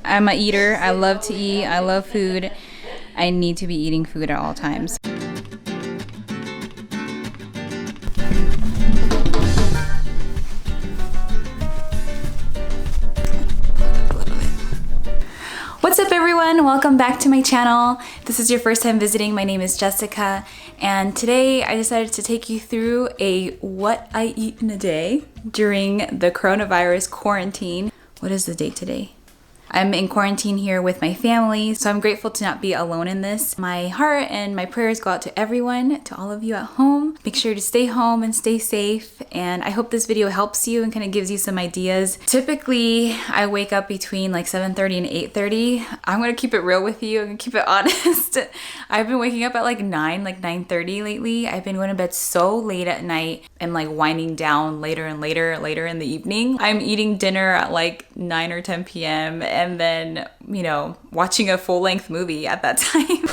I'm a eater. I love to eat. I love food. I need to be eating food at all times. What's up everyone? Welcome back to my channel. If this is your first time visiting, my name is Jessica, and today I decided to take you through a what I eat in a day during the coronavirus quarantine. What is the date today? I'm in quarantine here with my family, so I'm grateful to not be alone in this. My heart and my prayers go out to everyone, to all of you at home. Make sure to stay home and stay safe, and I hope this video helps you and kind of gives you some ideas. Typically, I wake up between like 7:30 and 8:30. I'm gonna keep it real with you, I'm gonna keep it honest. I've been waking up at like 9:30 lately. I've been going to bed so late at night and like winding down later and later in the evening. I'm eating dinner at like 9 or 10 p.m. and then, you know, watching a full-length movie at that time.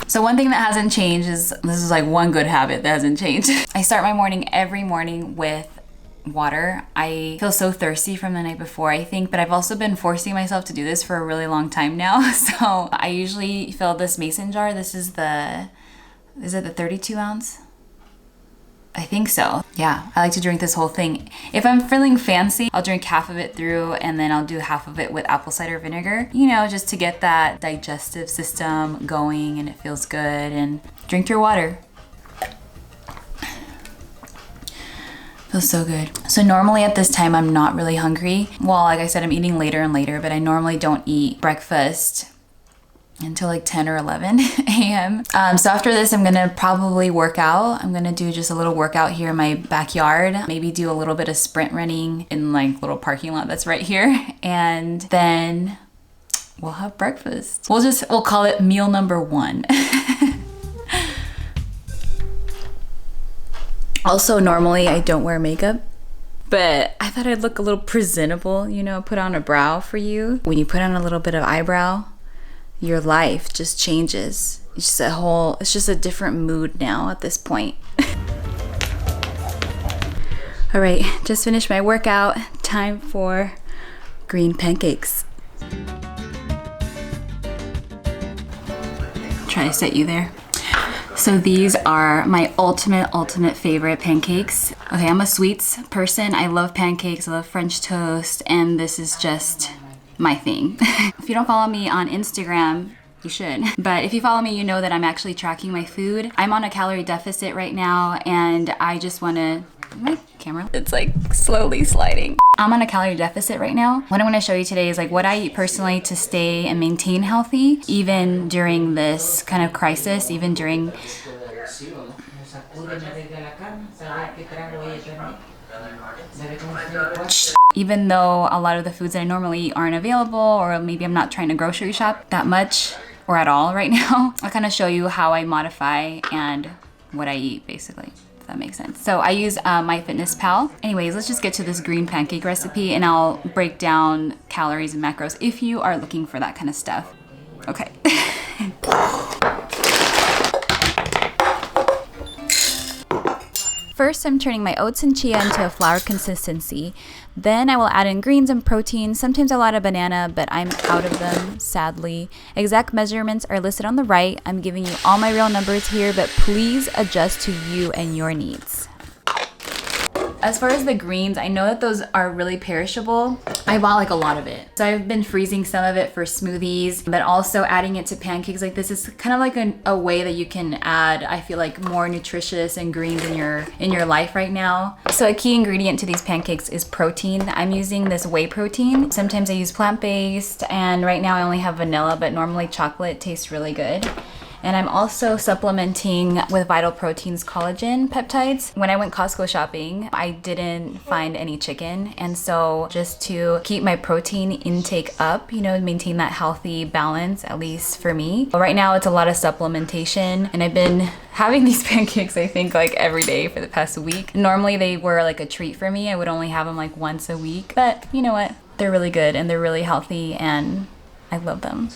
So one thing that hasn't changed is, this is like one good habit that hasn't changed. I start my morning every morning with water. I feel so thirsty from the night before, I think, but I've also been forcing myself to do this for a really long time now. So I usually fill this mason jar. This is the 32 ounce? I think so. Yeah, I like to drink this whole thing. If I'm feeling fancy, I'll drink half of it through and then I'll do half of it with apple cider vinegar, you know, just to get that digestive system going and it feels good. And drink your water. Feels so good. So normally at this time, I'm not really hungry. Well, like I said, I'm eating later and later, but I normally don't eat breakfast until like 10 or 11 a.m. So after this, I'm gonna probably work out. I'm gonna do just a little workout here in my backyard. Maybe do a little bit of sprint running in like little parking lot that's right here. And then we'll have breakfast. We'll call it meal number 1. Also, normally I don't wear makeup, but I thought I'd look a little presentable, you know, put on a brow for you. When you put on a little bit of eyebrow, your life just changes. It's just a different mood now at this point. All right, just finished my workout. Time for green pancakes. Try to set you there. So these are my ultimate favorite pancakes. Okay, I'm a sweets person. I love pancakes, I love French toast, and this is just my thing. If you don't follow me on Instagram, you should. But if you follow me, you know that I'm actually tracking my food. I'm on a calorie deficit right now, and I just wanna, my camera, it's like slowly sliding. I'm on a calorie deficit right now. What I'm gonna show you today is like what I eat personally to stay and maintain healthy, even during this kind of crisis, even during even though a lot of the foods that I normally eat aren't available, or maybe I'm not trying to grocery shop that much or at all right now. I'll kind of show you how I modify and what I eat, basically, if that makes sense. So I use MyFitnessPal. Anyways, let's just get to this green pancake recipe and I'll break down calories and macros if you are looking for that kind of stuff. Okay. First, I'm turning my oats and chia into a flour consistency. Then I will add in greens and protein. Sometimes I'll add a banana, but I'm out of them, sadly. Exact measurements are listed on the right. I'm giving you all my real numbers here, but please adjust to you and your needs. As far as the greens, I know that those are really perishable. I bought like a lot of it. So I've been freezing some of it for smoothies, but also adding it to pancakes like this is kind of like a way that you can add, I feel like, more nutritious and greens in your life right now. So a key ingredient to these pancakes is protein. I'm using this whey protein. Sometimes I use plant-based, and right now I only have vanilla, but normally chocolate tastes really good. And I'm also supplementing with Vital Proteins collagen peptides. When I went Costco shopping, I didn't find any chicken. And so just to keep my protein intake up, you know, maintain that healthy balance, at least for me. But right now it's a lot of supplementation, and I've been having these pancakes, I think, like every day for the past week. Normally they were like a treat for me. I would only have them like once a week, but you know what? They're really good and they're really healthy and I love them.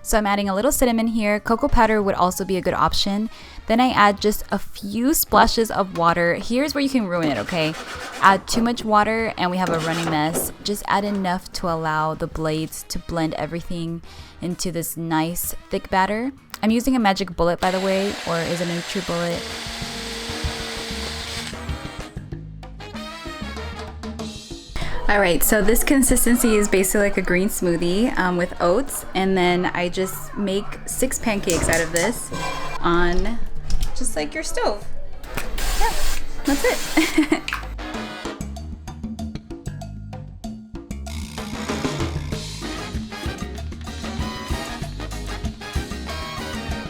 So I'm adding a little cinnamon here. Cocoa powder would also be a good option. Then I add just a few splashes of water. Here's where you can ruin it, okay? Add too much water and we have a running mess. Just add enough to allow the blades to blend everything into this nice thick batter. I'm using a magic bullet, by the way, or is it a NutriBullet? All right, so this consistency is basically like a green smoothie with oats, and then I just make 6 pancakes out of this on just like your stove. Yeah, that's it.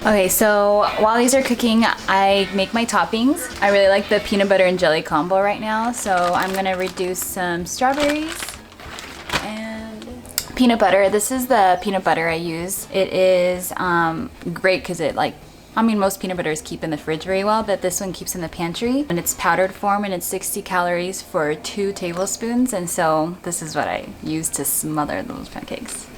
Okay, so while these are cooking, I make my toppings. I really like the peanut butter and jelly combo right now, so I'm gonna reduce some strawberries and peanut butter. This is the peanut butter I use. It is great because it most peanut butters keep in the fridge very well, but this one keeps in the pantry. And it's powdered form and it's 60 calories for 2 tablespoons, and so this is what I use to smother those pancakes.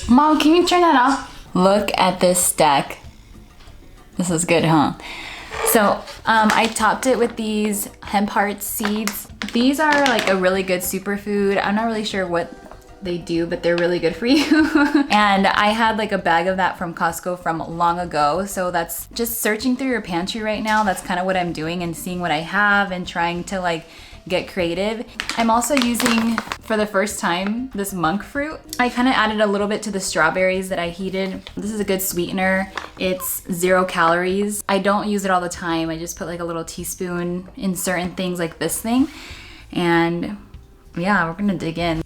Mom, can you turn that off? Look at this stack. This is good, huh? So I topped it with these hemp heart seeds. These are like a really good superfood. I'm not really sure what they do, but they're really good for you. And I had like a bag of that from Costco from long ago. So that's just searching through your pantry right now. That's kind of what I'm doing and seeing what I have and trying to like get creative. I'm also using, for the first time, this monk fruit. I kind of added a little bit to the strawberries that I heated. This is a good sweetener. It's 0 calories. I don't use it all the time. I just put like a little teaspoon in certain things like this thing. And yeah, we're gonna dig in.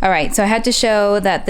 All right, so I had to show that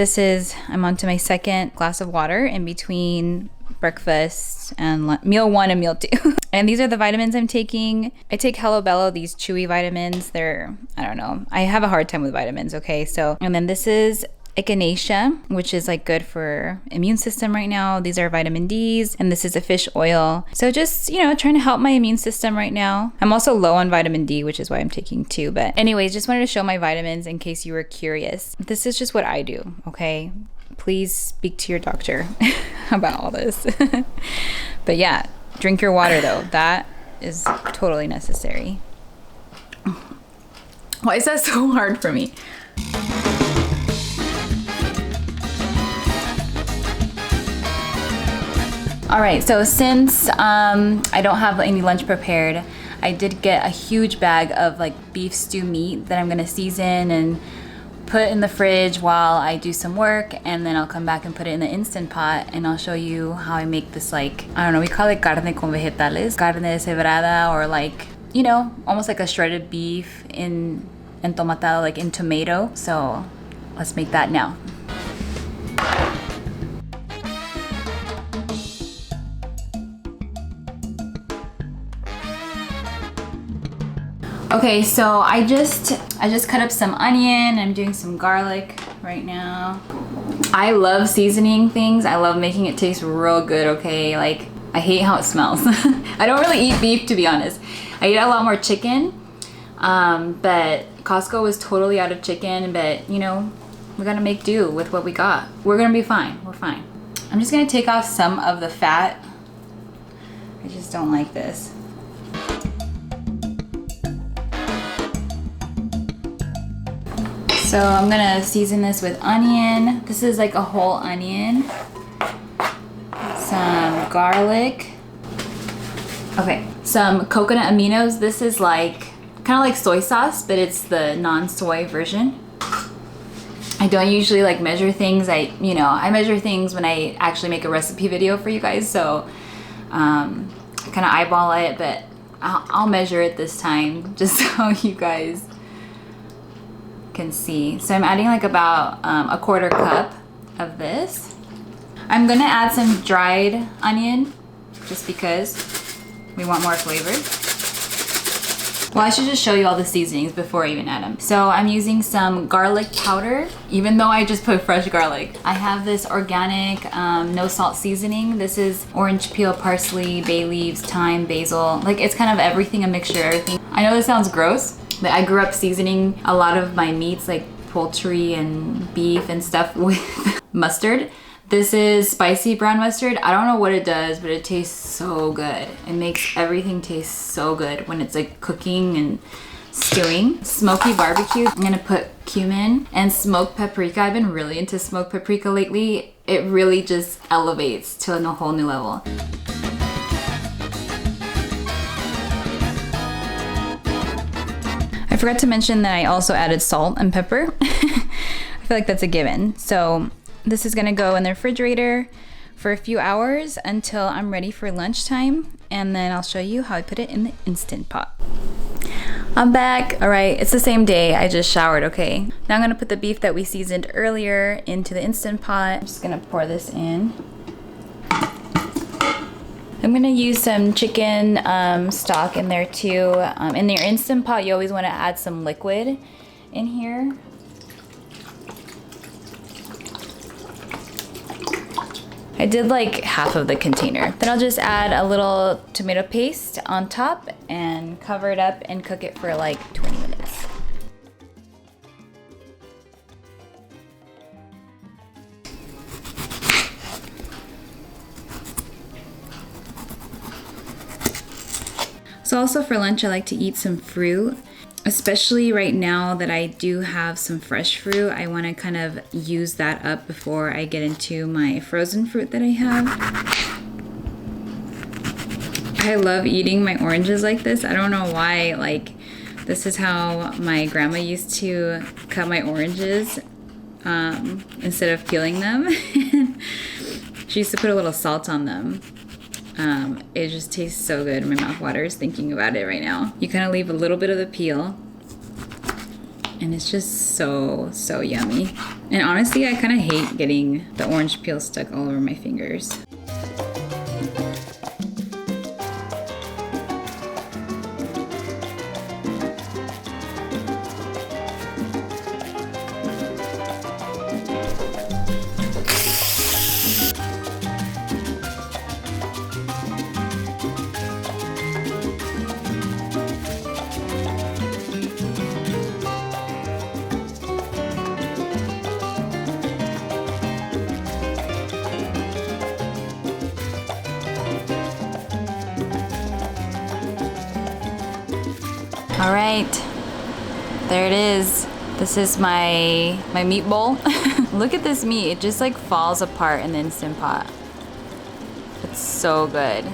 I'm onto my second glass of water in between breakfast and meal 1 and meal 2. And these are the vitamins I'm taking. I take Hello Bello, these chewy vitamins. I don't know. I have a hard time with vitamins, okay? So, and then this is echinacea, which is like good for immune system right now. These are vitamin D's, and this is a fish oil. So just, trying to help my immune system right now. I'm also low on vitamin D, which is why I'm taking 2. But anyways, just wanted to show my vitamins in case you were curious. This is just what I do, okay? Please speak to your doctor about all this. But yeah, drink your water though. That is totally necessary. Why is that so hard for me? All right, so since I don't have any lunch prepared, I did get a huge bag of like beef stew meat that I'm gonna season and put in the fridge while I do some work, and then I'll come back and put it in the Instant Pot, and I'll show you how I make this, like, I don't know, we call it carne con vegetales, carne deshebrada, or like, almost like a shredded beef in entomatado, like in tomato. So let's make that now. Okay, so I just cut up some onion. I'm doing some garlic right now. I love seasoning things. I love making it taste real good, okay? Like, I hate how it smells. I don't really eat beef, to be honest. I eat a lot more chicken, but Costco was totally out of chicken, but we're gonna make do with what we got. We're gonna be fine, we're fine. I'm just gonna take off some of the fat. I just don't like this. So I'm gonna season this with onion. This is like a whole onion. Some garlic. Okay, some coconut aminos. This is like, kind of like soy sauce, but it's the non-soy version. I don't usually like measure things. I measure things when I actually make a recipe video for you guys. So I kind of eyeball it, but I'll measure it this time just so you guys can see. So I'm adding like about a quarter cup of this. I'm gonna add some dried onion just because we want more flavor. Well, I should just show you all the seasonings before I even add them. So I'm using some garlic powder, even though I just put fresh garlic. I have this organic no salt seasoning. This is orange peel, parsley, bay leaves, thyme, basil. Like it's kind of everything, a mixture of everything. I know this sounds gross, but I grew up seasoning a lot of my meats like poultry and beef and stuff with mustard. This is spicy brown mustard. I don't know what it does, but it tastes so good. It makes everything taste so good when it's like cooking and stewing. Smoky barbecue. I'm gonna put cumin and smoked paprika. I've been really into smoked paprika lately. It really just elevates to a whole new level. I forgot to mention that I also added salt and pepper. I feel like that's a given. So this is gonna go in the refrigerator for a few hours until I'm ready for lunchtime, and then I'll show you how I put it in the Instant Pot. I'm back. All right, it's the same day. I just showered, okay? Now I'm gonna put the beef that we seasoned earlier into the Instant Pot. I'm just gonna pour this in. I'm gonna use some chicken stock in there too. In your Instant Pot, you always wanna add some liquid in here. I did like half of the container. Then I'll just add a little tomato paste on top and cover it up and cook it for like 20 minutes. So also for lunch, I like to eat some fruit. Especially right now that I do have some fresh fruit, I want to kind of use that up before I get into my frozen fruit that I have. I love eating my oranges like this. I don't know why, like, this is how my grandma used to cut my oranges instead of peeling them. She used to put a little salt on them. It just tastes so good. My mouth waters thinking about it right now. You kind of leave a little bit of the peel, and it's just so yummy. And honestly, I kind of hate getting the orange peel stuck all over my fingers. All right, there it is. This is my meat bowl. Look at this meat. It just like falls apart in the Instant Pot. It's so good.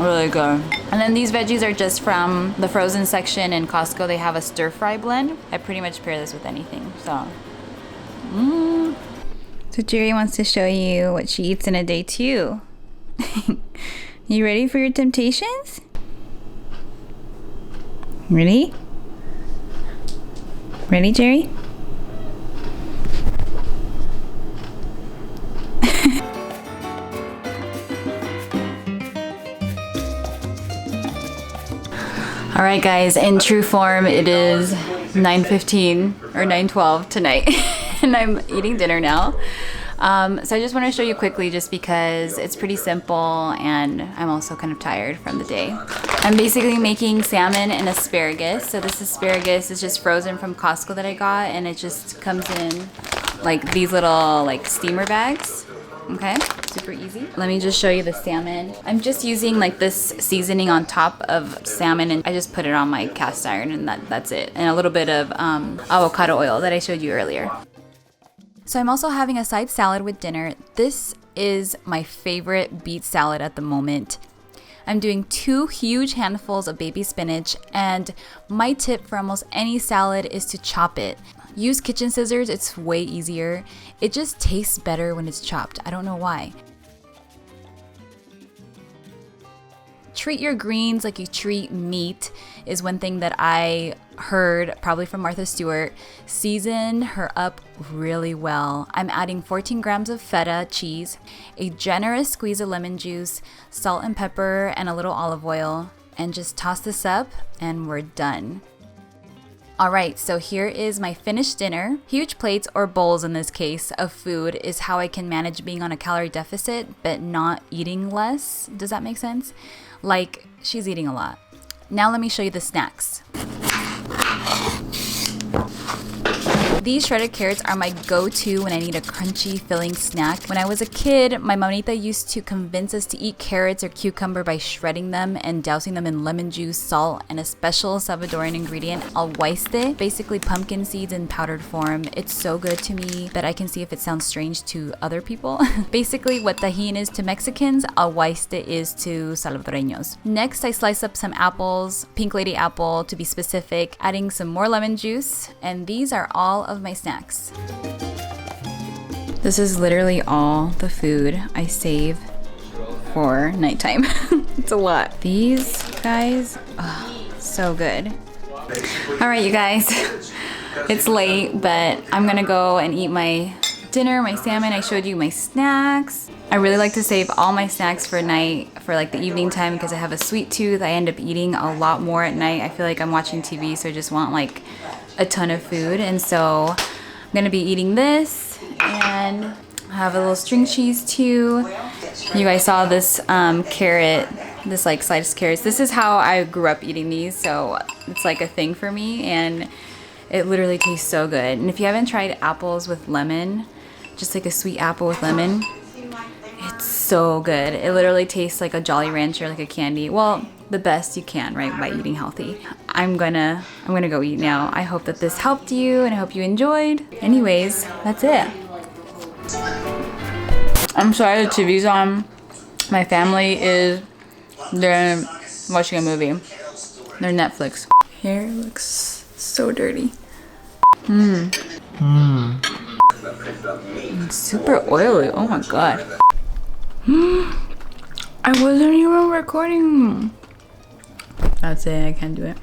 Really good. And then these veggies are just from the frozen section in Costco. They have a stir fry blend. I pretty much pair this with anything, so. So Jerry wants to show you what she eats in a day too. You ready for your temptations? Ready? Ready, Jerry? All right, guys, in true form, it is 9:15 or 9:12 tonight, and I'm eating dinner now. So I just want to show you quickly just because it's pretty simple and I'm also kind of tired from the day. I'm basically making salmon and asparagus. So this asparagus is just frozen from Costco that I got, and it just comes in like these little like steamer bags. Okay, super easy. Let me just show you the salmon. I'm just using like this seasoning on top of salmon, and I just put it on my cast iron, and that's it. And a little bit of avocado oil that I showed you earlier. So I'm also having a side salad with dinner. This is my favorite beet salad at the moment. I'm doing 2 huge handfuls of baby spinach, and my tip for almost any salad is to chop it. Use kitchen scissors, it's way easier. It just tastes better when it's chopped. I don't know why. Treat your greens like you treat meat is one thing that I heard probably from Martha Stewart. Season her up really well. I'm adding 14 grams of feta cheese, a generous squeeze of lemon juice, salt and pepper, and a little olive oil, and just toss this up and we're done. Alright, so here is my finished dinner. Huge plates, or bowls in this case, of food is how I can manage being on a calorie deficit but not eating less. Does that make sense? Like, she's eating a lot. Now let me show you the snacks. These shredded carrots are my go-to when I need a crunchy, filling snack. When I was a kid, my mamita used to convince us to eat carrots or cucumber by shredding them and dousing them in lemon juice, salt, and a special Salvadoran ingredient, alhuaiste, basically pumpkin seeds in powdered form. It's so good to me, but I can see if it sounds strange to other people. Basically, what tajin is to Mexicans, alhuaiste is to Salvadoreños. Next, I slice up some apples, pink lady apple to be specific, adding some more lemon juice, and these are all of my snacks. This is literally all the food I save for nighttime. It's a lot. These guys, oh, so good. All right, you guys, it's late, but I'm gonna go and eat my dinner, my salmon. I showed you my snacks. I really like to save all my snacks for night, for like the evening time, because I have a sweet tooth. I end up eating a lot more at night. I feel like I'm watching TV, so I just want like a ton of food. And so I'm gonna be eating this, and I have a little string cheese too. You guys saw this carrot, this like sliced carrots. This is how I grew up eating these, so it's like a thing for me, and it literally tastes so good. And if you haven't tried apples with lemon, just like a sweet apple with lemon, it's so good. It literally tastes like a Jolly Rancher, like a candy. Well, the best you can, right, by eating healthy. I'm gonna go eat now. I hope that this helped you, and I hope you enjoyed. Anyways, that's it. I'm sorry the TV's on. My family they're watching a movie. They're Netflix. Hair looks so dirty. It's super oily. Oh my god. I wasn't even recording. That's it. I can't do it.